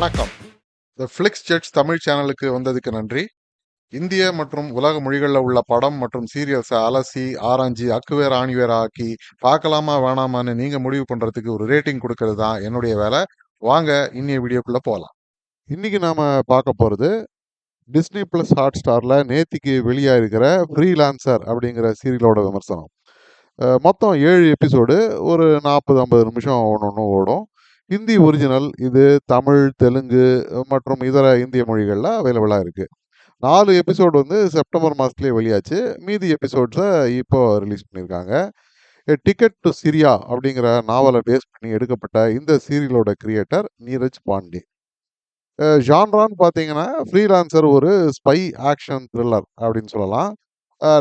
வணக்கம். த ஃப்ளிக்ஸ் ஜெட்ஸ் தமிழ் சேனலுக்கு வந்ததுக்கு நன்றி. இந்திய மற்றும் உலக மொழிகளில் உள்ள படம் மற்றும் சீரியல்ஸை அலசி ஆராய்ஞ்சி அக்குவேர் ஆணிவேர் ஆக்கி பார்க்கலாமா வேணாமான்னு நீங்க முடிவு பண்றதுக்கு ஒரு ரேட்டிங் கொடுக்கறது தான் என்னுடைய வேலை. வாங்க இன்னைய வீடியோக்குள்ள போகலாம். இன்னைக்கு நாம பார்க்க போறது டிஸ்னி பிளஸ் ஹாட் ஸ்டார்ல நேத்திக்கு வெளியாயிருக்கிற ஃப்ரீலான்சர் அப்படிங்கிற சீரியலோட விமர்சனம். மொத்தம் 7 எபிசோடு, ஒரு 40-50 நிமிஷம் ஒன்று ஓடும். ஹிந்தி ஒரிஜினல் இது. தமிழ், தெலுங்கு மற்றும் இதர இந்திய மொழிகளில் அவைலபிளாக இருக்குது. 4 எபிசோடு வந்து செப்டம்பர் மாதத்துலேயே வெளியாச்சு. மீதி எபிசோட்ஸை இப்போ ரிலீஸ் பண்ணியிருக்காங்க. டிக்கெட் டு சிரியா அப்படிங்கிற நாவலை பேஸ் பண்ணி எடுக்கப்பட்ட இந்த சீரியலோட கிரியேட்டர் நீரஜ் பாண்டே. ஜான்ரான்னு பார்த்தீங்கன்னா ஃப்ரீலான்சர் ஒரு ஸ்பை ஆக்ஷன் த்ரில்லர் அப்படின்னு சொல்லலாம்.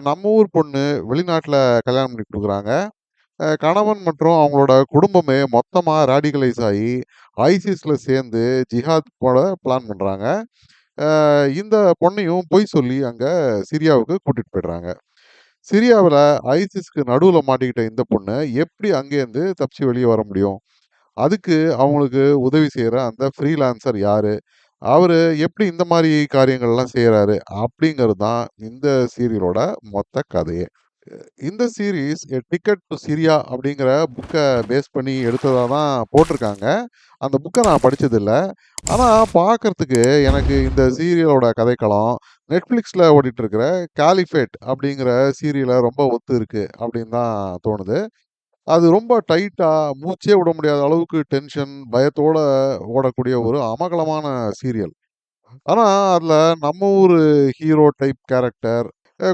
நம்ம ஊர் பொண்ணு வெளிநாட்டில் கல்யாணம் பண்ணி கொடுக்குறாங்க. கணவன் மற்றும் அவங்களோட குடும்பமே மொத்தமாக ரேடிகலைஸ் ஆகி ஐசிஸ்ல சேர்ந்து ஜிஹாத் போட பிளான் பண்ணுறாங்க. இந்த பொண்ணையும் பொய் சொல்லி அங்கே சிரியாவுக்கு கூட்டிட்டு போயிடுறாங்க. சிரியாவில் ஐசிஸ்க்கு நடுவில் மாட்டிக்கிட்ட இந்த பொண்ணு எப்படி அங்கேருந்து தப்பிச்சு வெளியே வர முடியும்? அதுக்கு அவங்களுக்கு உதவி செய்கிற அந்த ஃப்ரீலான்சர் யாரு? அவரு எப்படி இந்த மாதிரி காரியங்கள்லாம் செய்கிறாரு? அப்படிங்கிறது தான் இந்த சீரியலோட மொத்த கதையே. இந்த சீரீஸ் டிக்கெட் டு சிரியா அப்படிங்கிற புக்கை பேஸ் பண்ணி எடுத்ததாக தான் போட்டிருக்காங்க. அந்த புக்கை நான் படித்ததில்லை. ஆனால் பார்க்கறதுக்கு எனக்கு இந்த சீரியலோட கதைக்களம் நெட்ஃப்ளிக்ஸில் ஓடிட்டு இருக்கிற காலிஃபேட் அப்படிங்கிற சீரியலை ரொம்ப ஒத்து இருக்கு அப்படின்னு தான் தோணுது. அது ரொம்ப டைட்டாக மூச்சே விட முடியாத அளவுக்கு டென்ஷன் பயத்தோட ஓடக்கூடிய ஒரு அமகலமான சீரியல். ஆனால் அதில் நம்ம ஊர் ஹீரோ டைப் கேரக்டர்,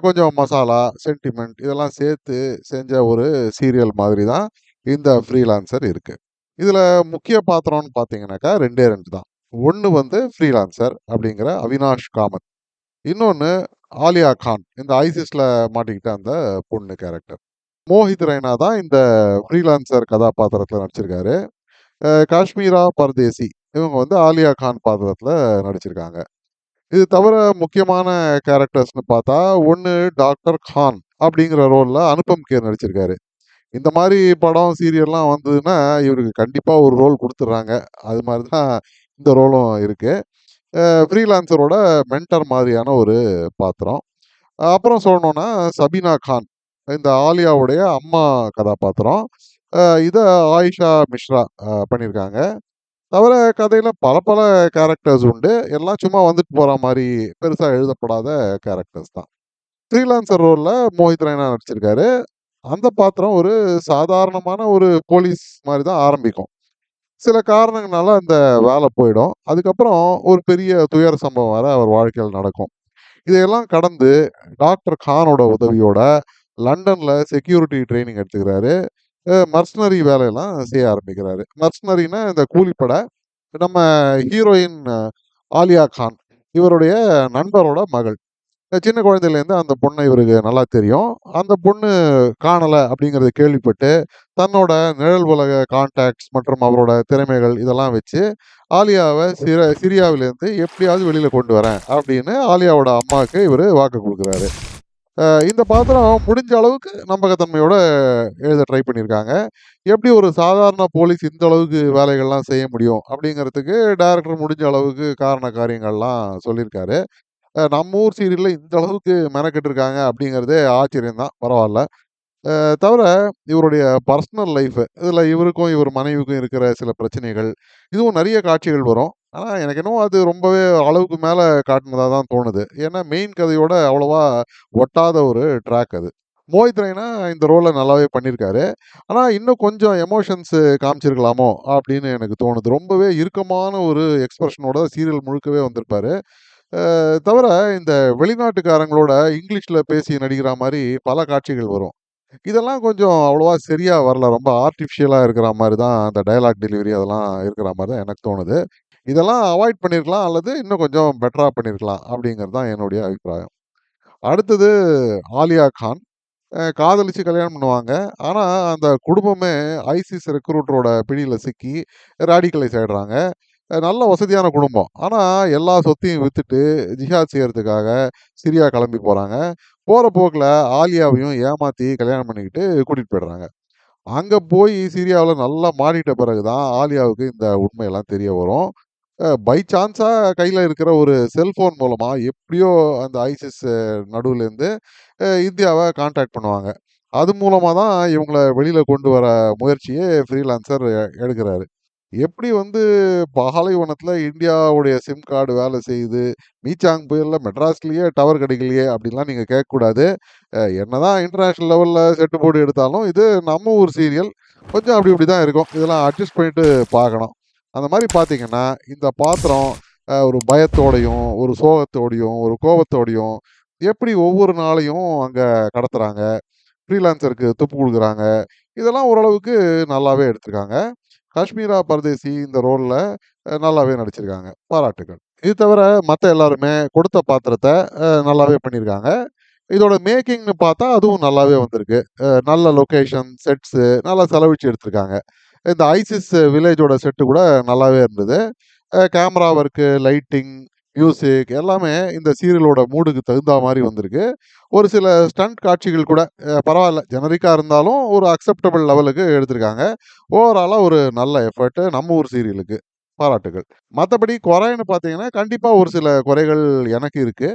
கொஞ்சம் மசாலா, சென்டிமெண்ட் இதெல்லாம் சேர்த்து செஞ்ச ஒரு சீரியல் மாதிரி தான் இந்த ஃப்ரீலான்சர் இருக்கு. இதில் முக்கிய பாத்திரம்னு பார்த்தீங்கன்னாக்கா 2 தான். ஒன்று வந்து ஃப்ரீலான்சர் அப்படிங்கிற அவினாஷ் காமத். இன்னொன்று ஆலியா கான், இந்த ஐசிஸ்ல மாட்டிக்கிட்ட அந்த பொண்ணு கேரக்டர். மோஹித் ரெய்னா தான் இந்த ஃப்ரீலான்சர் கதாபாத்திரத்தில் நடிச்சிருக்காரு. காஷ்மீரா பர்தேசி இவங்க வந்து ஆலியா கான் பாத்திரத்தில் நடிச்சிருக்காங்க. இது தவிர முக்கியமான கேரக்டர்ஸ்னு பார்த்தா, ஒன்று டாக்டர் கான் அப்படிங்கிற ரோலில் அனுபம் கேர் நடிச்சிருக்காரு. இந்த மாதிரி படம் சீரியல்லாம் வந்ததுன்னா இவருக்கு கண்டிப்பாக ஒரு ரோல் கொடுத்துட்றாங்க. அது மாதிரி தான் இந்த ரோலும் இருக்கு. ஃப்ரீலான்சரோட மென்டர் மாதிரியான ஒரு பாத்திரம். அப்புறம் சொல்லணும்னா சபீனா கான், இந்த ஆலியாவுடைய அம்மா கதாபாத்திரம். இதை ஆயிஷா மிஸ்ரா பண்ணியிருக்காங்க. தவிர கதையில பல பல கேரக்டர்ஸ் உண்டு. எல்லாம் சும்மா வந்துட்டு போற மாரி பெருசா எழுதப்படாத கேரக்டர்ஸ் தான். ஃப்ரீலான்சர் ரோல்ல மோஹித் ரெய்னா நடிச்சிருக்காரு. அந்த பாத்திரம் ஒரு சாதாரணமான ஒரு போலீஸ் மாரி தான் ஆரம்பிக்கும். சில காரணங்களால அந்த வேலை போயிடும். அதுக்கப்புறம் ஒரு பெரிய துயர சம்பவம் வேற அவர் வாழ்க்கையில நடக்கும். இதையெல்லாம் கடந்து டாக்டர் கானோட உதவியோட லண்டன்ல செக்யூரிட்டி ட்ரெய்னிங் எடுத்துக்கிறாரு. மர்சனரி வேலையெல்லாம் செய்ய ஆரம்பிக்கிறாரு. மர்சனரின்னா இந்த கூலிப்படை. நம்ம ஹீரோயின் ஆலியா கான் இவருடைய நண்பரோட மகள். சின்ன குழந்தையிலேருந்து அந்த பொண்ணை இவருக்கு நல்லா தெரியும். அந்த பொண்ணு காணலை அப்படிங்கிறத கேள்விப்பட்டு தன்னோட நிழல் உலக கான்டாக்ட்ஸ் மற்றும் அவரோட திறமைகள் இதெல்லாம் வச்சு ஆலியாவை சிரியாவிலேருந்து எப்படியாவது வெளியில் கொண்டு வரேன் அப்படின்னு ஆலியாவோட அம்மாவுக்கு இவர் வாக்கு கொடுக்குறாரு. இந்த பாத்திரம் முடிஞ்ச அளவுக்கு நம்பகத்தன்மையோட எழுத ட்ரை பண்ணியிருக்காங்க. எப்படி ஒரு சாதாரண போலீஸ் இந்த அளவுக்கு வேலைகள்லாம் செய்ய முடியும் அப்படிங்கிறதுக்கு டைரக்டர் முடிஞ்ச அளவுக்கு காரண காரியங்கள்லாம் சொல்லியிருக்காரு. நம்ம ஊர் சீரியல்ல இந்த அளவுக்கு மெனக்கெட்டுருக்காங்க அப்படிங்கிறதே ஆச்சரியம் தான். பரவால்ல. தவிர இவருடைய பர்சனல் லைஃப் இதில் இவருக்கும் இவர் மனைவிக்கும் இருக்கிற சில பிரச்சனைகள், இதுவும் நிறைய காட்சிகள் வரும். ஆனா எனக்கு என்னவோ அது ரொம்பவே அளவுக்கு மேல காட்டுனதா தான் தோணுது. ஏன்னா மெயின் கதையோட அவ்வளவா ஒட்டாத ஒரு ட்ராக் அது. மோஹித் ரெய்னா இந்த ரோல நல்லாவே பண்ணியிருக்காரு. ஆனா இன்னும் கொஞ்சம் எமோஷன்ஸ் காமிச்சிருக்கலாமோ அப்படின்னு எனக்கு தோணுது. ரொம்பவே இறுக்கமான ஒரு எக்ஸ்பிரஷனோட சீரியல் முழுக்கவே வந்திருப்பாரு. தவிர இந்த வெளிநாட்டுக்காரங்களோட இங்கிலீஷ்ல பேசி நடிக்கிற மாரி பல காட்சிகள் வரும். இதெல்லாம் கொஞ்சம் அவ்வளவா சரியா வரல. ரொம்ப ஆர்ட்டிஃபிஷியலா இருக்கிற மாரி தான் அந்த டயலாக் டெலிவரி அதெல்லாம் இருக்கிற மாரி தான் எனக்கு தோணுது. இதெல்லாம் அவாய்ட் பண்ணியிருக்கலாம் அல்லது இன்னும் கொஞ்சம் பெட்டரா பண்ணியிருக்கலாம் அப்படிங்கிறது தான் என்னுடைய அபிப்பிராயம். அடுத்தது ஆலியா கான். காதலிச்சு கல்யாணம் பண்ணுவாங்க. ஆனா அந்த குடும்பமே ஐசிஸ் ரெக்ரூட்டரோட பிடியில சிக்கி ராடிகலைஸ் ஆயிடுறாங்க. நல்ல வசதியான குடும்பம். ஆனா எல்லா சொத்தையும் வித்துட்டு ஜிஹாத் செய்யறதுக்காக சிரியா கிளம்பி போறாங்க. போற போக்குல ஆலியாவையும் ஏமாத்தி கல்யாணம் பண்ணிக்கிட்டு கூட்டிட்டு போயிடுறாங்க. அங்க போய் சிரியாவுல நல்லா மாட்டிட்ட பிறகு தான் ஆலியாவுக்கு இந்த உண்மையெல்லாம் தெரிய வரும். பை சான்ஸா கையில இருக்கிற ஒரு செல்ஃபோன் மூலமா எப்படியோ அந்த ஐசிஸ் நடுவுலேருந்து இந்தியாவ கான்டாக்ட் பண்ணுவாங்க. அது மூலமா தான் இவங்கள வெளியில கொண்டு வர முயற்சியே ஃப்ரீலான்சர் எடுக்குறாரு. எப்படி வந்து பாலைவனத்தில இந்தியாவுடைய சிம் கார்டு வேலை செய்யுது, மீச்சாங் புயல்ல மெட்ராஸ்லயே டவர் கிடைக்கலையே அப்படின்லாம் நீங்க கேட்கக்கூடாது. என்னதான் இன்டர்நேஷனல் லெவல்ல செட்டு போட்டு எடுத்தாலும், இது நம்ம ஊர் சீரியல். கொஞ்சம் அப்படி இப்படி தான் இருக்கும். இதெல்லாம் அட்ஜஸ்ட் பண்ணிட்டு பார்க்கணும். அந்த மாரி பார்த்தீங்கன்னா, இந்த பாத்திரம் ஒரு பயத்தோடையும், ஒரு சோகத்தோடையும், ஒரு கோவத்தோடையும் எப்படி ஒவ்வொரு நாளையும் அங்க கடத்துறாங்க. ஃப்ரீலான்சருக்கு துப்பு குடுக்குறாங்க. இதெல்லாம் ஓரளவுக்கு நல்லாவே எடுத்திருக்காங்க. காஷ்மீரா பரதேசி இந்த ரோல்ல நல்லாவே நடிச்சிருக்காங்க. பாராட்டுக்கள். இது தவிர மத்த எல்லாருமே கொடுத்த பாத்திரத்த நல்லாவே பண்ணியிருக்காங்க. இதோட மேக்கிங்ன்னு பார்த்தா அதுவும் நல்லாவே வந்திருக்கு. நல்ல லொகேஷன், செட்ஸு நல்லா செலவழிச்சு எடுத்திருக்காங்க. இந்த ஐசிஸ் வில்லேஜோட செட்டு கூட நல்லாவே இருந்தது. கேமரா ஒர்க்கு, லைட்டிங், மியூசிக் எல்லாமே இந்த சீரியலோட மூடுக்கு தகுந்தா மாரி வந்திருக்கு. ஒரு சில ஸ்டண்ட் காட்சிகள் கூட பரவால்ல. ஜெனரிக்கா இருந்தாலும் ஒரு அக்செப்டபிள் லெவலுக்கு எடுத்திருக்காங்க. ஓவராலா ஒரு நல்ல எஃபர்ட் நம்ம ஊர் சீரியலுக்கு. பாராட்டுகள். மத்தபடி குறைன்னு பார்த்தீங்கன்னா, கண்டிப்பா ஒரு சில குறைகள் எனக்கு இருக்கு.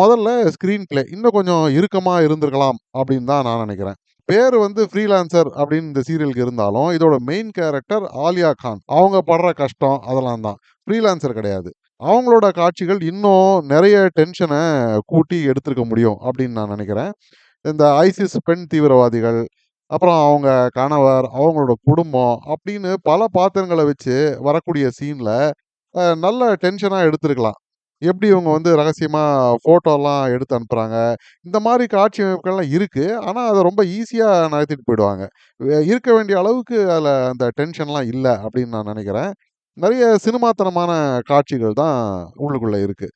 முதல்ல ஸ்க்ரீன் பிளே இன்னும் கொஞ்சம் இறுக்கமா இருந்திருக்கலாம் அப்படின்னு தான் நான் நினைக்கிறேன். பேரு வந்து ஃப்ரீலான்சர் அப்படின்னு இந்த சீரியலுக்கு இருந்தாலும், இதோட மெயின் கேரக்டர் ஆலியா கான். அவங்க படுற கஷ்டம் அதெல்லாம் தான். ஃப்ரீலான்சர் கிடையாது. அவங்களோட காட்சிகள் இன்னும் நெறைய டென்ஷன கூட்டி எடுத்திருக்க முடியும் அப்படின்னு நான் நினைக்கிறேன். இந்த ஐசிஸ் பெண் தீவிரவாதிகள், அப்புறம் அவங்க கணவர், அவங்களோட குடும்பம் அப்படின்னு பல பாத்திரங்கள வச்சு வரக்கூடிய சீன்ல நல்ல டென்ஷனா எடுத்திருக்கலாம். எப்படி இவங்க வந்து ரகசியமா ஃபோட்டோலாம் எடுத்து அனுப்புறாங்க. இந்த மாரி காட்சி அமைப்புகள்லாம் இருக்கு. ஆனா, அத ரொம்ப ஈஸியா நகர்த்திட்டு போயிடுவாங்க. இருக்க வேண்டிய அளவுக்கு அதுல அந்த டென்ஷன்லாம் இல்ல அப்படின்னு நான் நெனைக்கிறேன். நெறைய சினிமாத்தனமான காட்சிகள் தான் உள்ளுக்குள்ள இருக்கு.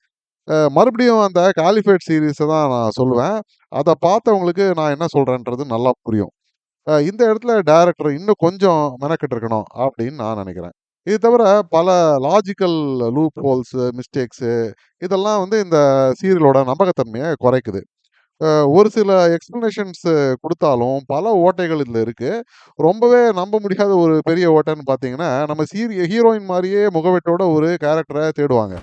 மறுபடியும் அந்த காலிஃபைட் சீரிஸ தான் நான் சொல்லுவேன். அத பார்த்தவங்களுக்கு நான் என்ன சொல்றேன்றது நல்லா புரியும். இந்த இடத்துல டைரக்டர் இன்னும் கொஞ்சம் மெனக்கெட்டுருக்கணும் அப்படின்னு நான் நினைக்கிறேன். இது தவிர பல லாஜிக்கல் லூப் ஹோல்ஸ், மிஸ்டேக்ஸு இதெல்லாம் வந்து இந்த சீரியலோட நம்பகத்தன்மைய குறைக்குது. அ ஒரு சில எக்ஸ்ப்ளனேஷன்ஸ் குடுத்தாலும், பல ஓட்டைகள் இதுல இருக்கு. ரொம்பவே நம்ப முடியாத ஒரு பெரிய ஓட்டைன்னு பார்த்தீங்கன்னா, நம்ம ஹீரோயின் மாரியே முகவெட்டோட ஒரு கேரக்டர தேடுவாங்க.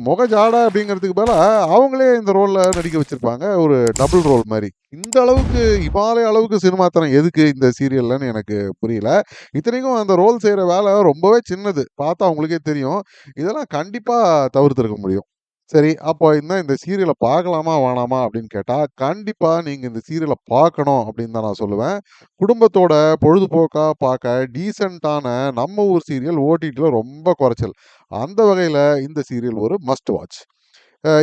முகஜாடை அப்படிங்கிறதுக்கு பதிலா, அவங்களே இந்த ரோல்ல நடிக்க வச்சிருப்பாங்க. ஒரு டபுள் ரோல் மாரி. இந்த அளவுக்கு இமாலய அளவுக்கு சினிமாத்தனம் எதுக்கு இந்த சீரியல்லன்னு எனக்கு புரியல. இத்தனைக்கும் அந்த ரோல் செய்ற வேலை ரொம்பவே சின்னது. பார்த்தா உங்களுக்கே தெரியும். இதெல்லாம் கண்டிப்பா தவிர்த்திருக்க முடியும். சரி, அப்போ இந்த சீரியல பார்க்கலாமா, வேணாமா அப்படின்னு கேட்டா, கண்டிப்பா நீங்க இந்த சீரியல பார்க்கணும் அப்படின்னு தான் நான் சொல்லுவேன். குடும்பத்தோட பொழுதுபோக்கா பார்க்க டீசென்ட்டான நம்ம ஊர் சீரியல் ஓடிடில ரொம்ப குறைச்சல். அந்த வகையில இந்த சீரியல் ஒரு மஸ்ட் வாட்ச்.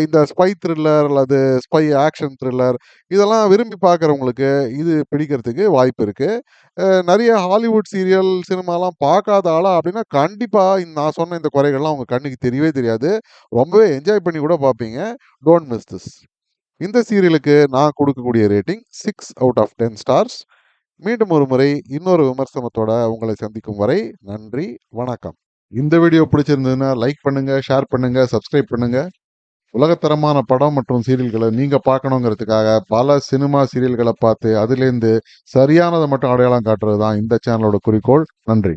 இந்த ஸ்பை த்ரில்லர் அல்லது ஸ்பை ஆக்ஷன் த்ரில்லர் இதெல்லாம் விரும்பி பார்க்குறவங்களுக்கு இது பிடிக்கிறதுக்கு வாய்ப்பு இருக்கு. நெறைய ஹாலிவுட் சீரியல், சினிமாலாம் பார்க்காத ஆளா அப்படின்னா, கண்டிப்பா நான் சொன்ன இந்த குறைகள்லாம் உங்க கண்ணுக்கு தெரியவே தெரியாது. ரொம்பவே என்ஜாய் பண்ணி கூட பார்ப்பீங்க. Don't miss this. இந்த சீரியலுக்கு நான் குடுக்கக்கூடிய ரேட்டிங் 6 அவுட் ஆஃப் 10 ஸ்டார்ஸ். மீண்டும் ஒரு முறை இன்னொரு விமர்சனத்தோட உங்களை சந்திக்கும் வரை நன்றி, வணக்கம். இந்த வீடியோ பிடிச்சிருந்ததுன்னா லைக் பண்ணுங்க, ஷேர் பண்ணுங்க, சப்ஸ்கிரைப் பண்ணுங்க. உலகத்தரமான படம் மற்றும் சீரியல்கள நீங்க பார்க்கணுங்கிறதுக்காக பல சினிமா சீரியல்கள பார்த்து, அதிலேருந்து சரியானத மட்டும் அடையாளம் காட்டுறது தான் இந்த சேனலோட குறிக்கோள். நன்றி.